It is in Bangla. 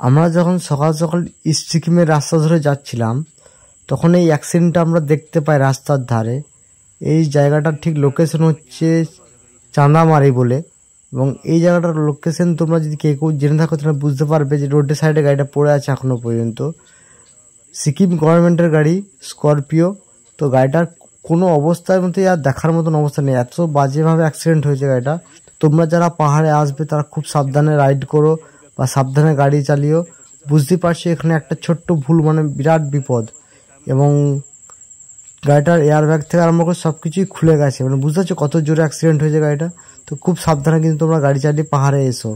আমরা যখন সকাল সকাল ইস্ট সিকিমের রাস্তা ধরে যাচ্ছিলাম তখন এই অ্যাক্সিডেন্টটা আমরা দেখতে পাই রাস্তার ধারে। এই জায়গাটার ঠিক লোকেশন হচ্ছে চাঁদামারি বলে, এবং এই জায়গাটার লোকেশন তোমরা যদি কেউ জেনে থাকো তোমরা বুঝতে পারবে যে রোডের সাইডে গাড়িটা পড়ে আছে এখনো পর্যন্ত। সিকিম গভর্নমেন্টের গাড়ি স্করপিও। তো গাড়িটার কোনো অবস্থার মধ্যে আর দেখার মতন অবস্থা নেই, এত বাজেভাবে অ্যাক্সিডেন্ট হয়েছে গাড়িটা। তোমরা যারা পাহাড়ে আসবে তারা খুব সাবধানে রাইড করো বা সাবধানে গাড়ি চালিও। বুঝতে পারছি এখানে একটা ছোট্ট ভুল মানে বিরাট বিপদ, এবং গাড়িটার এয়ার ব্যাগ থেকে আরম্ভ করে সব কিছুই খুলে গেছে, মানে বুঝতে পারছো কত জোরে অ্যাক্সিডেন্ট হয়েছে গাড়িটা। তো খুব সাবধানে কিন্তু তোমরা গাড়ি চালিয়ে পাহাড়ে এসো।